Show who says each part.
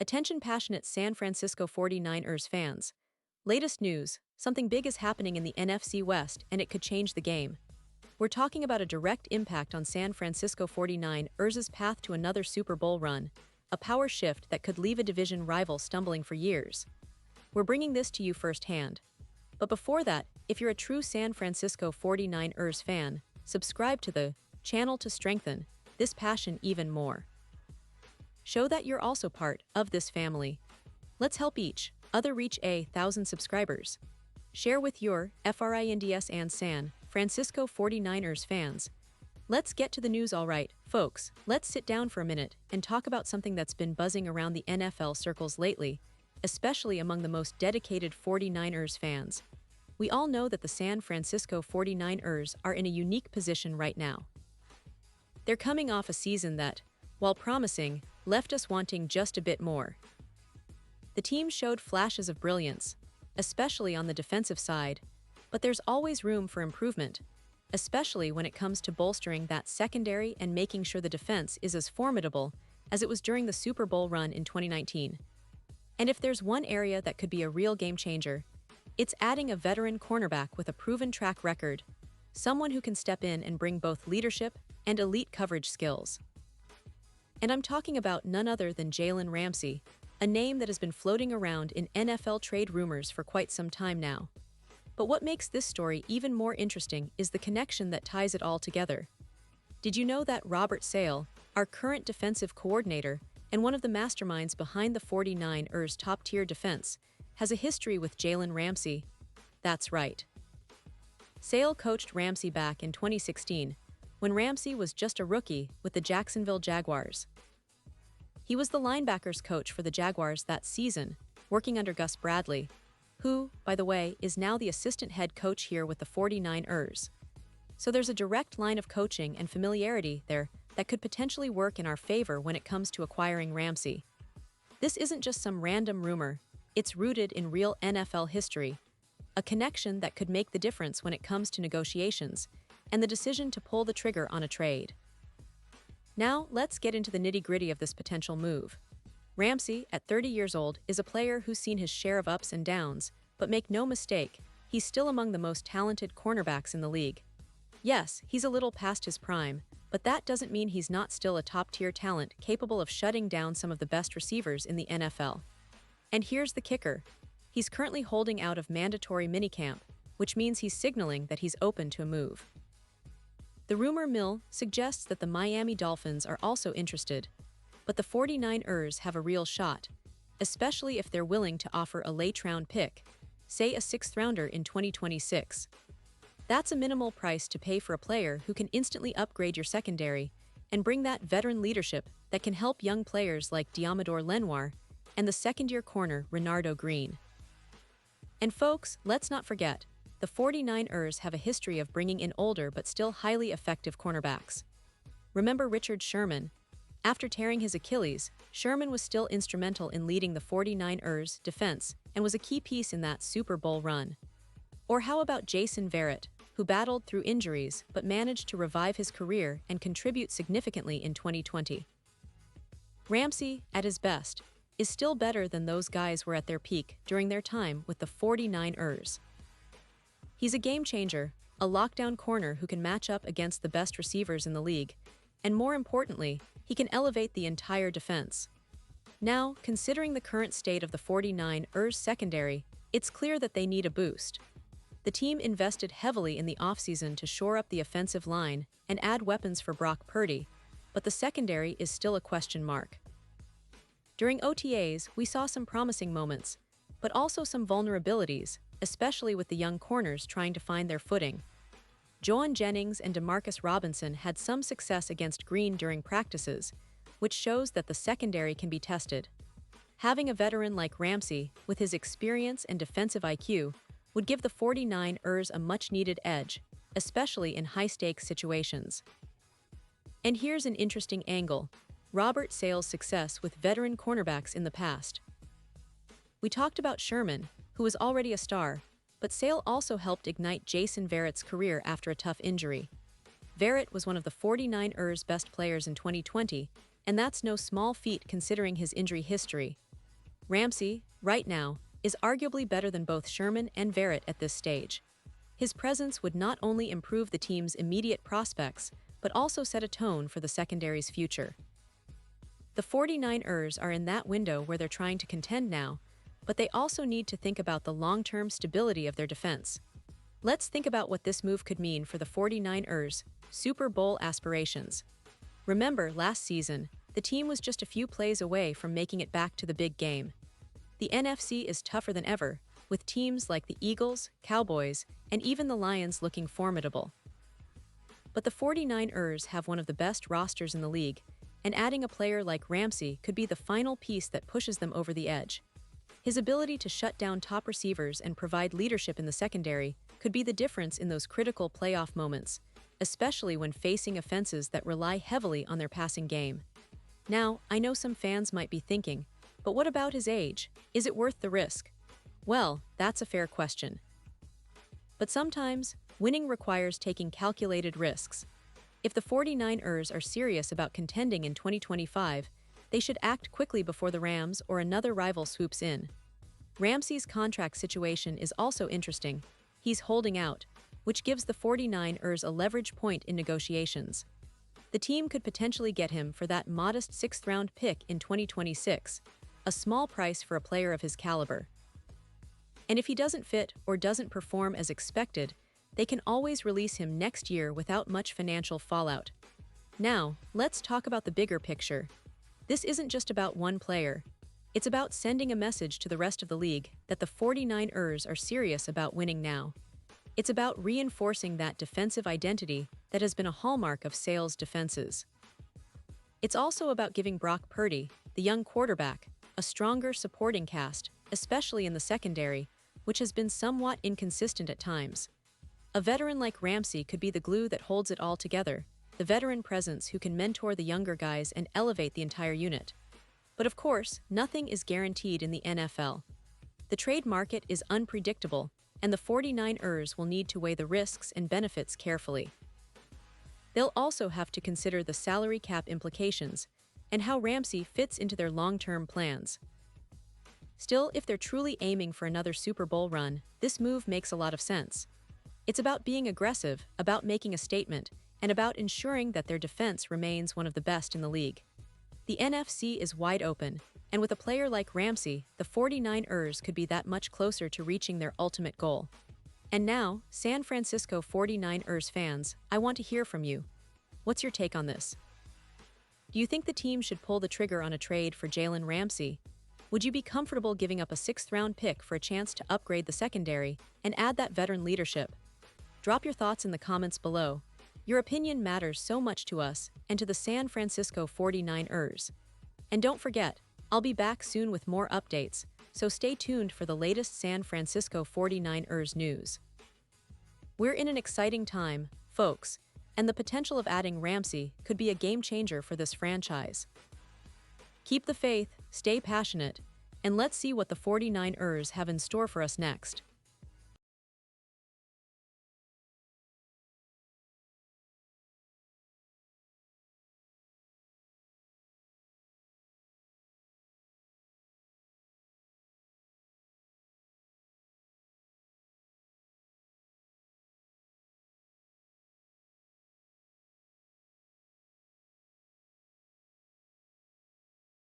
Speaker 1: Attention passionate San Francisco 49ers fans. Latest news, something big is happening in the NFC West and it could change the game. We're talking about a direct impact on San Francisco 49ers' path to another Super Bowl run, a power shift that could leave a division rival stumbling for years. We're bringing this to you firsthand. But before that, if you're a true San Francisco 49ers fan, subscribe to the channel to strengthen this passion even more. Show that you're also part of this family. Let's help each other reach 1,000 subscribers. Share with your friends and San Francisco 49ers fans. Let's get to the news. Alright, folks, let's sit down for a minute and talk about something that's been buzzing around the NFL circles lately, especially among the most dedicated 49ers fans. We all know that the San Francisco 49ers are in a unique position right now. They're coming off a season that, while promising, left us wanting just a bit more. The team showed flashes of brilliance, especially on the defensive side, but there's always room for improvement, especially when it comes to bolstering that secondary and making sure the defense is as formidable as it was during the Super Bowl run in 2019. And if there's one area that could be a real game changer, it's adding a veteran cornerback with a proven track record, someone who can step in and bring both leadership and elite coverage skills. And I'm talking about none other than Jaylen Ramsey, a name that has been floating around in NFL trade rumors for quite some time now. But what makes this story even more interesting is the connection that ties it all together. Did you know that Robert Saleh, our current defensive coordinator and one of the masterminds behind the 49ers' top-tier defense, has a history with Jaylen Ramsey? That's right. Saleh coached Ramsey back in 2016, when Ramsey was just a rookie with the Jacksonville Jaguars. He was the linebackers coach for the Jaguars that season, working under Gus Bradley, who, by the way, is now the assistant head coach here with the 49ers. So there's a direct line of coaching and familiarity there that could potentially work in our favor when it comes to acquiring Ramsey. This isn't just some random rumor, it's rooted in real NFL history, a connection that could make the difference when it comes to negotiations and the decision to pull the trigger on a trade. Now, let's get into the nitty-gritty of this potential move. Ramsey, at 30 years old, is a player who's seen his share of ups and downs, but make no mistake, he's still among the most talented cornerbacks in the league. Yes, he's a little past his prime, but that doesn't mean he's not still a top-tier talent capable of shutting down some of the best receivers in the NFL. And here's the kicker. He's currently holding out of mandatory minicamp, which means he's signaling that he's open to a move. The rumor mill suggests that the Miami Dolphins are also interested, but the 49ers have a real shot, especially if they're willing to offer a late-round pick, say a sixth-rounder in 2026. That's a minimal price to pay for a player who can instantly upgrade your secondary and bring that veteran leadership that can help young players like Diamador Lenoir and the second-year corner Renardo Green. And folks, let's not forget, the 49ers have a history of bringing in older but still highly effective cornerbacks. Remember Richard Sherman? After tearing his Achilles, Sherman was still instrumental in leading the 49ers' defense and was a key piece in that Super Bowl run. Or how about Jason Verrett, who battled through injuries but managed to revive his career and contribute significantly in 2020? Ramsey, at his best, is still better than those guys were at their peak during their time with the 49ers. He's a game changer, a lockdown corner who can match up against the best receivers in the league, and more importantly, he can elevate the entire defense. Now, considering the current state of the 49ers secondary, it's clear that they need a boost. The team invested heavily in the offseason to shore up the offensive line and add weapons for Brock Purdy, but the secondary is still a question mark. During OTAs, we saw some promising moments, but also some vulnerabilities, especially with the young corners trying to find their footing. Joan Jennings and Demarcus Robinson had some success against Green during practices, which shows that the secondary can be tested. Having a veteran like Ramsey, with his experience and defensive IQ, would give the 49ers a much-needed edge, especially in high-stakes situations. And here's an interesting angle: Robert Saleh's success with veteran cornerbacks in the past. We talked about Sherman, who was already a star, but Saleh also helped ignite Jason Verrett's career after a tough injury. Verrett was one of the 49ers' best players in 2020, and that's no small feat considering his injury history, Ramsey, right now, is arguably better than both Sherman and Verrett at this stage. His presence would not only improve the team's immediate prospects, but also set a tone for the secondary's future. The 49ers are in that window where they're trying to contend now, but they also need to think about the long-term stability of their defense. Let's think about what this move could mean for the 49ers' Super Bowl aspirations. Remember, last season, the team was just a few plays away from making it back to the big game. The NFC is tougher than ever, with teams like the Eagles, Cowboys, and even the Lions looking formidable. But the 49ers have one of the best rosters in the league, and adding a player like Ramsey could be the final piece that pushes them over the edge. His ability to shut down top receivers and provide leadership in the secondary could be the difference in those critical playoff moments, especially when facing offenses that rely heavily on their passing game. Now, I know some fans might be thinking, but what about his age? Is it worth the risk? Well, that's a fair question. But sometimes, winning requires taking calculated risks. If the 49ers are serious about contending in 2025, they should act quickly before the Rams or another rival swoops in. Ramsey's contract situation is also interesting. He's holding out, which gives the 49ers a leverage point in negotiations. The team could potentially get him for that modest sixth-round pick in 2026, a small price for a player of his caliber. And if he doesn't fit or doesn't perform as expected, they can always release him next year without much financial fallout. Now, let's talk about the bigger picture. This isn't just about one player. It's about sending a message to the rest of the league that the 49ers are serious about winning now. It's about reinforcing that defensive identity that has been a hallmark of Sale's defenses. It's also about giving Brock Purdy, the young quarterback, a stronger supporting cast, especially in the secondary, which has been somewhat inconsistent at times. A veteran like Ramsey could be the glue that holds it all together, the veteran presence who can mentor the younger guys and elevate the entire unit. But of course, nothing is guaranteed in the NFL. The trade market is unpredictable, and the 49ers will need to weigh the risks and benefits carefully. They'll also have to consider the salary cap implications and how Ramsey fits into their long-term plans. Still, if they're truly aiming for another Super Bowl run, this move makes a lot of sense. It's about being aggressive, about making a statement, and about ensuring that their defense remains one of the best in the league. The NFC is wide open, and with a player like Ramsey, the 49ers could be that much closer to reaching their ultimate goal. And now, San Francisco 49ers fans, I want to hear from you. What's your take on this? Do you think the team should pull the trigger on a trade for Jaylen Ramsey? Would you be comfortable giving up a sixth-round pick for a chance to upgrade the secondary and add that veteran leadership? Drop your thoughts in the comments below. Your opinion matters so much to us and to the San Francisco 49ers. And don't forget, I'll be back soon with more updates, so stay tuned for the latest San Francisco 49ers news. We're in an exciting time, folks, and the potential of adding Ramsey could be a game-changer for this franchise. Keep the faith, stay passionate, and let's see what the 49ers have in store for us next.